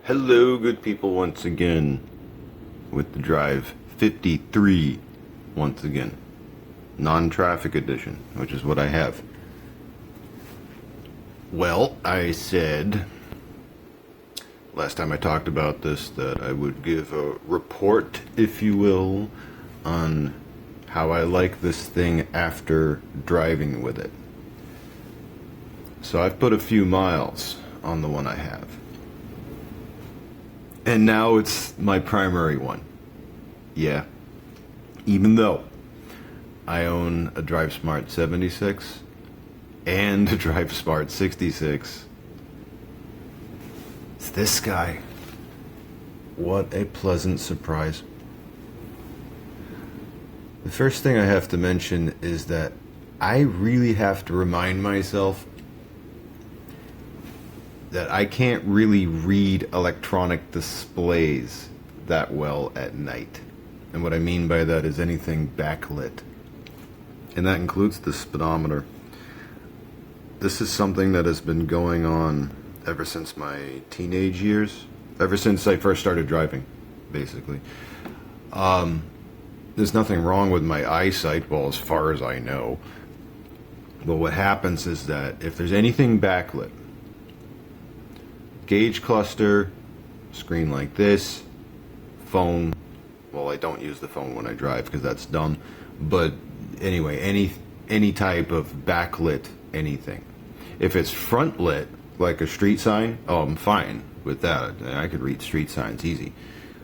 Hello, good people, once again with the Drive 53 once again. Non-traffic edition, which is what I have. Well, I said last time I talked about this that I would give a report, if you will, on how I like this thing after driving with it. So I've put a few miles on the one I have. And now it's my primary one. Yeah. Even though I own a Drive Smart 76 and a Drive Smart 66. It's this guy. What a pleasant surprise. The first thing I have to mention is that I really have to remind myself that I can't really read electronic displays that well at night. And what I mean by that is anything backlit. And that includes the speedometer. This is something that has been going on ever since my teenage years. Ever since I first started driving, basically. There's nothing wrong with my eyesight, well, as far as I know. But what happens is that if there's anything backlit, gauge cluster, screen like this, phone. Well, I don't use the phone when I drive because that's dumb. But anyway, any type of backlit anything. If it's front lit, like a street sign, oh, I'm fine with that. I could read street signs easy.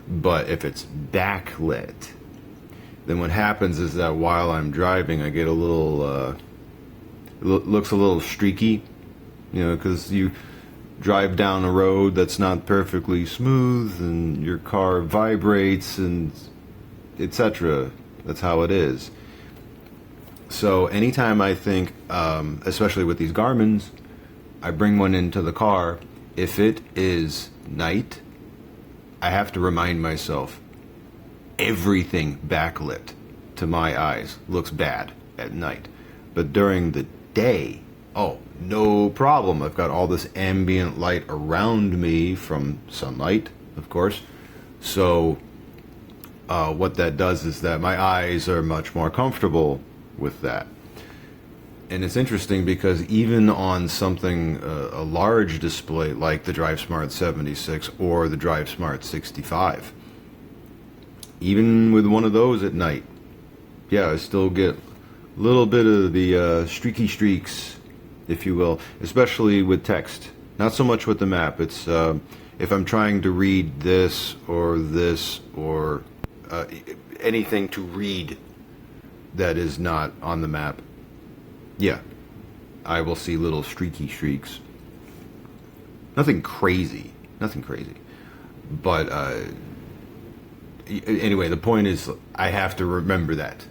But if it's backlit, then what happens is that while I'm driving, I get a little, looks a little streaky, because you drive down a road that's not perfectly smooth and your car vibrates and etc. That's how it is. So anytime I think, especially with these Garmins, I bring one into the car, if it is night, I have to remind myself everything backlit to my eyes looks bad at night. But during the day, oh, no problem. I've got all this ambient light around me from sunlight, of course. So what that does is that my eyes are much more comfortable with that. And it's interesting because even on something, a large display like the Drive Smart 76 or the Drive Smart 65, even with one of those at night, yeah, I still get a little bit of the streaky streaks, if you will, especially with text. Not so much with the map. It's if I'm trying to read this or anything to read that is not on the map, yeah, I will see little streaky streaks. Nothing crazy. But anyway, the point is I have to remember that.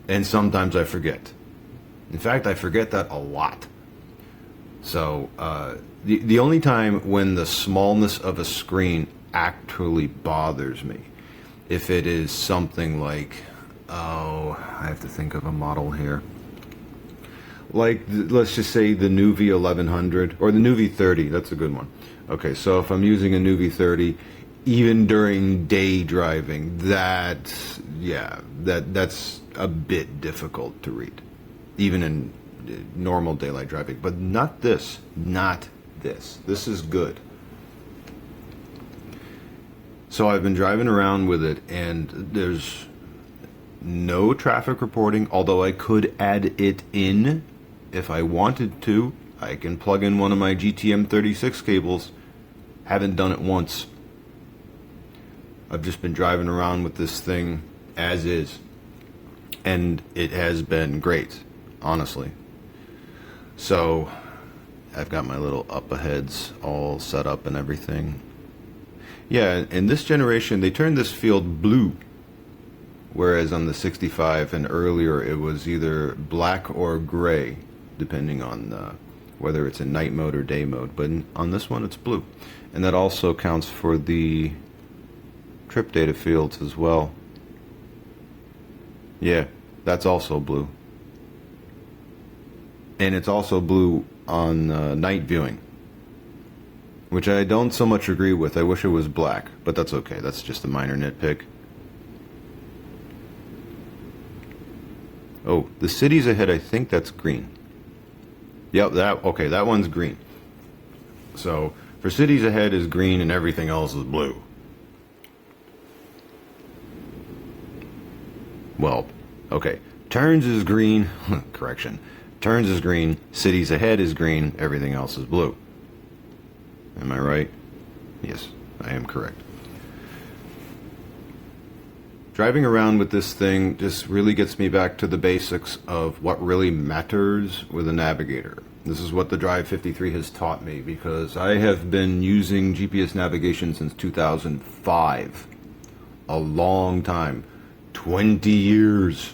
And sometimes I forget. In fact, I forget that a lot. So the only time when the smallness of a screen actually bothers me, if it is something like, I have to think of a model here. Like, let's just say the Nuvi 1100 or the Nuvi 30. That's a good one. Okay, so if I'm using a Nuvi 30, even during day driving, that's a bit difficult to read, even in normal daylight driving. But not this. This is good. So I've been driving around with it, and there's no traffic reporting, although I could add it in if I wanted to. I can plug in one of my GTM 36 cables. Haven't done it once. I've just been driving around with this thing as is, and it has been great, honestly. So I've got my little up-aheads all set up and everything. Yeah, in this generation, they turned this field blue, whereas on the 65 and earlier, it was either black or gray, depending on whether it's in night mode or day mode. But on this one, it's blue. And that also counts for the trip data fields as well. Yeah, that's also blue. And it's also blue on night viewing. which I don't so much agree with. I wish it was black, but that's okay. That's just a minor nitpick. Oh, the cities ahead, I think that's green. Yep, that one's green. So, for cities ahead is green and everything else is blue. Well, okay. Turns is green. Correction. Turns is green. Cities ahead is green. Everything else is blue. Am I right? Yes, I am correct. Driving around with this thing just really gets me back to the basics of what really matters with a navigator. This is what the Drive 53 has taught me, because I have been using GPS navigation since 2005. A long time. 20 years.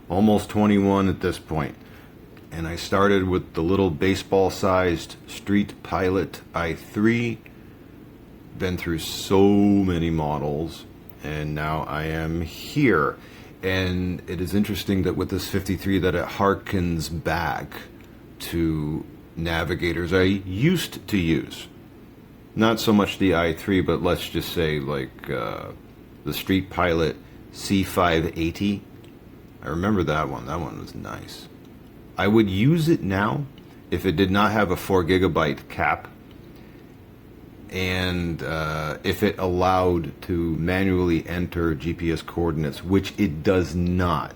Almost 21 at this point. And I started with the little baseball-sized Street Pilot i3. Been through so many models. And now I am here. And it is interesting that with this 53 that it harkens back to navigators I used to use. Not so much the i3, but let's just say like the Street Pilot C580. I remember that one. That one was nice. I would use it now if it did not have a 4 gigabyte cap, and if it allowed to manually enter GPS coordinates, which it does not.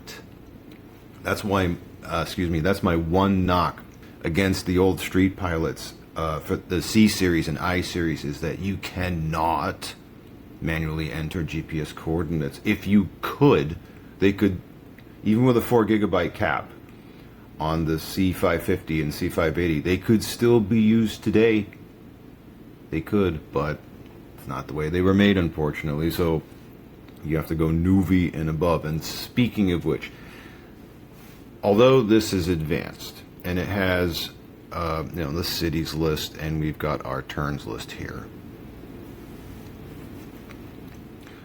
That's why, that's my one knock against the old Street Pilots for the C series and I series, is that you cannot manually enter GPS coordinates. If you could, they could, even with a 4 gigabyte cap on the C550 and C580, they could still be used today. They could, but it's not the way they were made, unfortunately. So you have to go Nuvi and above. And speaking of which, although this is advanced and it has the cities list, and we've got our turns list here,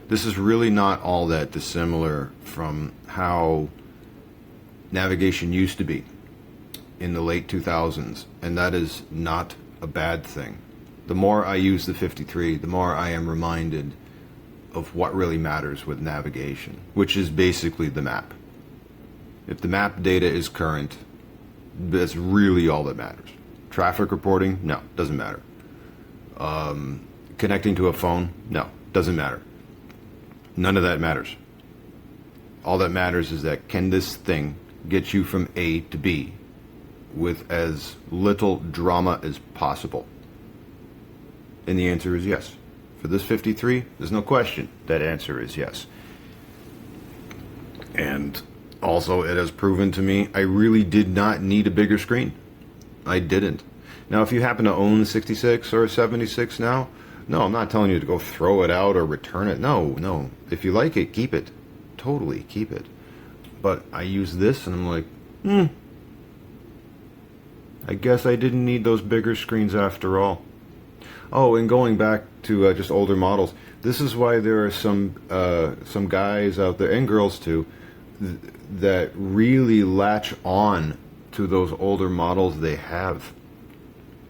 this is really not all that dissimilar from how navigation used to be in the late 2000s, and that is not a bad thing. The more I use the 53, the more I am reminded of what really matters with navigation, which is basically the map. If the map data is current, that's really all that matters. Traffic reporting? No, doesn't matter. Connecting to a phone? No, doesn't matter. None of that matters. All that matters is that, can this thing get you from A to B with as little drama as possible? And the answer is yes. For this 53, there's no question. That answer is yes. And also, it has proven to me I really did not need a bigger screen. I didn't. Now, if you happen to own a 66 or a 76 now, no, I'm not telling you to go throw it out or return it. No. If you like it, keep it. Totally keep it. But I use this and I'm like, I guess I didn't need those bigger screens after all. Oh, and going back to just older models, this is why there are some guys out there, and girls too, that really latch on to those older models they have,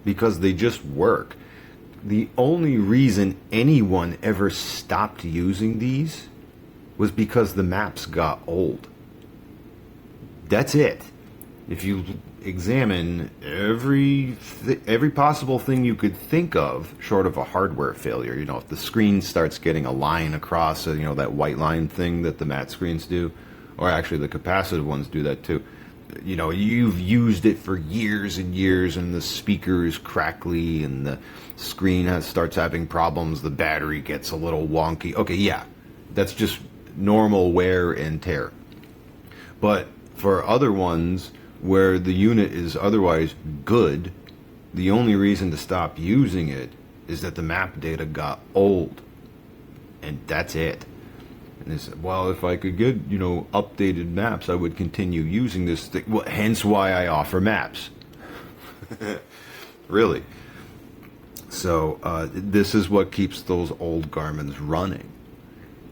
because they just work. The only reason anyone ever stopped using these was because the maps got old. That's it. If you examine every possible thing you could think of, short of a hardware failure, if the screen starts getting a line across, that white line thing that the matte screens do, or actually the capacitive ones do that too. You've used it for years and years, and the speaker is crackly, and the screen starts having problems, the battery gets a little wonky. Okay, yeah, that's just normal wear and tear. But for other ones where the unit is otherwise good, the only reason to stop using it is that the map data got old. And that's it. And it's, well, if I could get, updated maps, I would continue using this thing. Well, hence why I offer maps. Really. So this is what keeps those old Garmins running.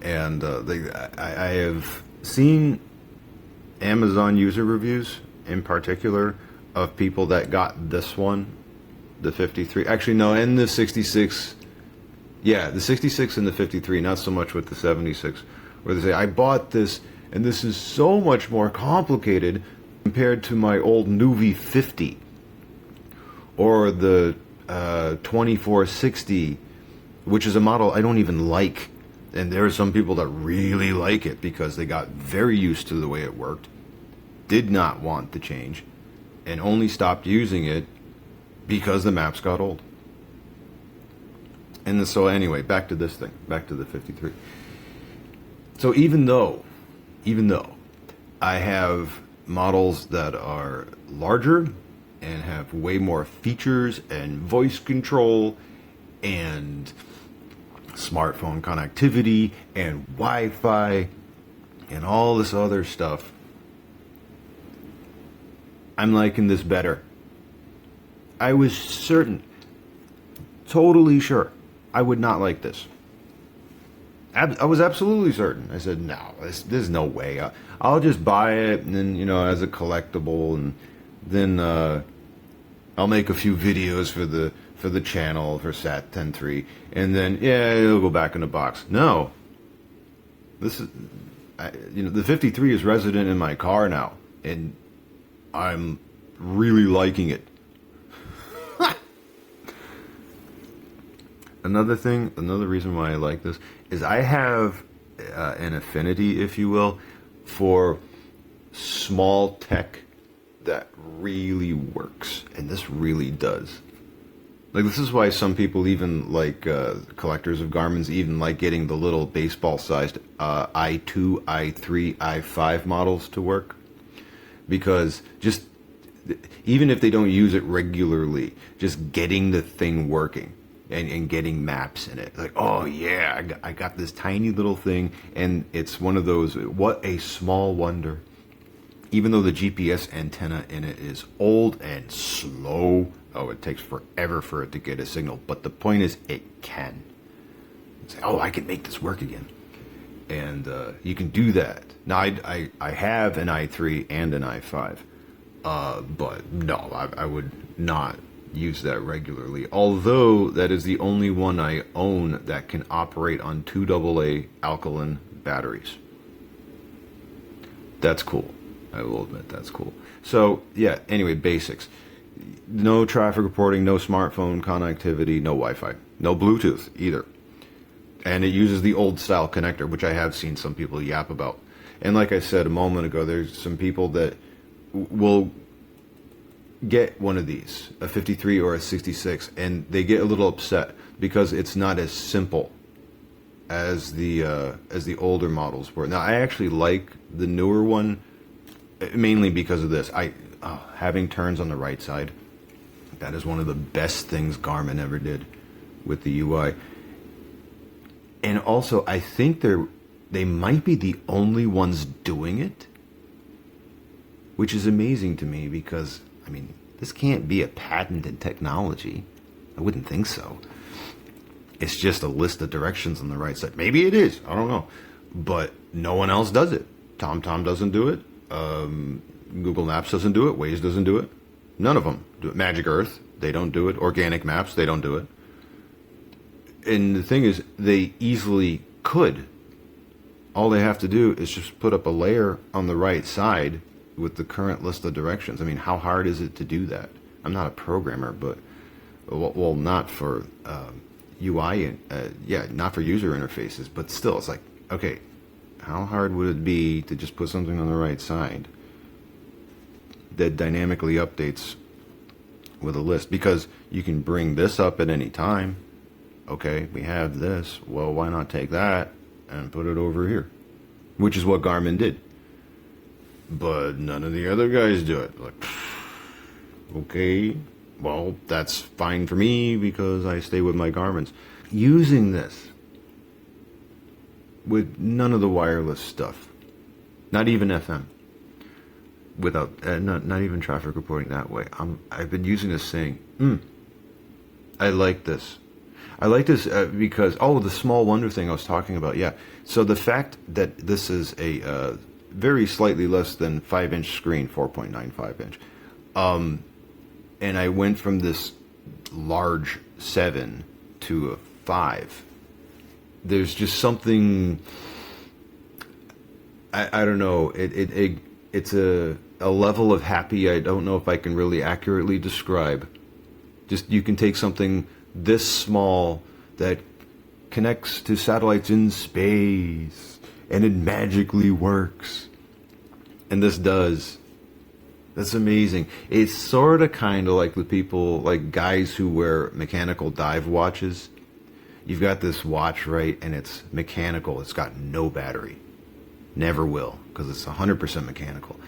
And I have seen Amazon user reviews in particular of people that got this one the 53. Actually, no, and the 66. Yeah, the 66 and the 53, not so much with the 76. Where they say, I bought this, and this is so much more complicated compared to my old Nuvi 50. Or the 2460, which is a model I don't even like. And there are some people that really like it because they got very used to the way it worked, did not want the change, and only stopped using it because the maps got old. And so anyway, back to this thing, back to the 53. So even though I have models that are larger and have way more features and voice control and smartphone connectivity and Wi-Fi and all this other stuff, I'm liking this better. I was certain, totally sure, I would not like this. I was absolutely certain. I said, no, there's no way. I'll just buy it, and then, as a collectible, and then I'll make a few videos for the channel for Sat 10.3, and then it'll go back in the box. No, this is, the 53 is resident in my car now, and I'm really liking it. Another reason why I like this is I have an affinity, if you will, for small tech that really works, and this really does. Like, this is why some people, even like collectors of Garmin's, even like getting the little baseball-sized i2, i3, i5 models to work, because just even if they don't use it regularly, just getting the thing working. And getting maps in it. Like, oh yeah, I got this tiny little thing, and it's one of those, what a small wonder. Even though the GPS antenna in it is old and slow, it takes forever for it to get a signal, but the point is it can. Say, I can make this work again. And you can do that. Now, I have an i3 and an i5, but no, I would not use that regularly, although that is the only one I own that can operate on 2 AA alkaline batteries. That's cool. I will admit that's cool. So yeah, anyway, basics. No traffic reporting, no smartphone connectivity, no Wi-Fi, no Bluetooth either. And it uses the old style connector, which I have seen some people yap about. And like I said a moment ago, there's some people that will get one of these, a 53 or a 66, and they get a little upset because it's not as simple as the older models were. Now, I actually like the newer one mainly because of this. Having turns on the right side, that is one of the best things Garmin ever did with the UI. And also, I think they might be the only ones doing it, which is amazing to me because, this can't be a patented technology. I wouldn't think so. It's just a list of directions on the right side. Maybe it is. I don't know. But no one else does it. TomTom doesn't do it. Google Maps doesn't do it. Waze doesn't do it. None of them do it. Magic Earth, they don't do it. Organic Maps, they don't do it. And the thing is, they easily could. All they have to do is just put up a layer on the right side with the current list of directions. How hard is it to do that? I'm not a programmer, but well, not for UI, not for user interfaces, but still, it's like, okay, how hard would it be to just put something on the right side that dynamically updates with a list? Because you can bring this up at any time. Okay, we have this. Well, why not take that and put it over here? Which is what Garmin did. But none of the other guys do it. Like, okay, well, that's fine for me because I stay with my Garmin's. Using this with none of the wireless stuff, not even FM, without not even traffic reporting that way. I've been using this saying, I like this. I like this because, the small wonder thing I was talking about, yeah. So the fact that this is a very slightly less than 5-inch screen, 4.95 inch. And I went from this large 7 to a 5. There's just something, I don't know, it's a level of happy I don't know if I can really accurately describe. Just, you can take something this small that connects to satellites in space and it magically works. And this does. That's amazing. It's sort of kind of like the people, like guys who wear mechanical dive watches. You've got this watch, right, and it's mechanical. It's got no battery. Never will, because it's 100% mechanical.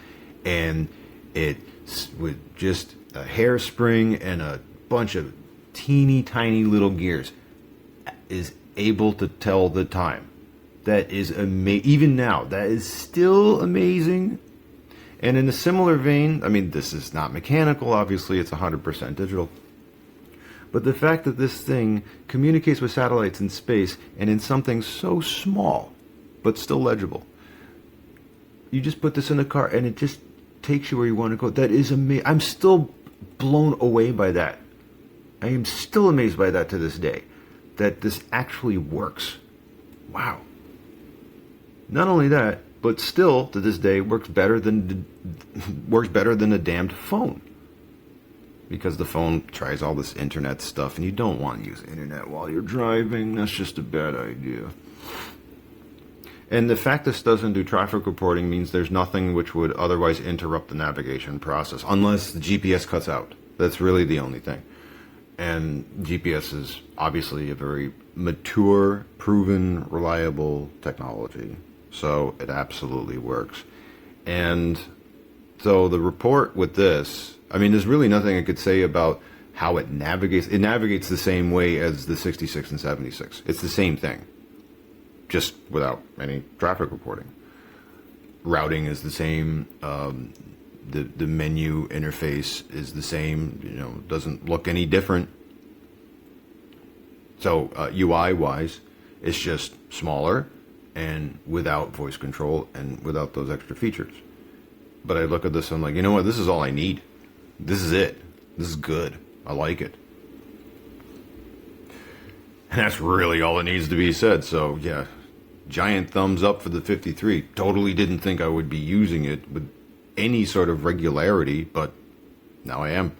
And it's with just a hairspring and a bunch of teeny tiny little gears is able to tell the time. That is amazing. Even now, that is still amazing. And in a similar vein, I mean, this is not mechanical, obviously, it's 100% digital. But the fact that this thing communicates with satellites in space and in something so small, but still legible. You just put this in a car and it just takes you where you want to go. That is amazing. I'm still blown away by that. I am still amazed by that to this day. That this actually works. Wow. Not only that, but still to this day works better than a damned phone. Because the phone tries all this internet stuff and you don't want to use internet while you're driving. That's just a bad idea. And the fact this doesn't do traffic reporting means there's nothing which would otherwise interrupt the navigation process, unless the GPS cuts out. That's really the only thing. And GPS is obviously a very mature, proven, reliable technology. So it absolutely works. And so the report with this, I mean, there's really nothing I could say about how it navigates. It navigates the same way as the 66 and 76. It's the same thing, just without any traffic reporting. Routing is the same. The menu interface is the same. You know, doesn't look any different. So UI-wise, it's just smaller and without voice control and without those extra features. But I look at this and I'm like, you know what? This is all I need. This is it. This is good. I like it. And that's really all that needs to be said. So yeah, giant thumbs up for the 53. Totally didn't think I would be using it with any sort of regularity, but now I am.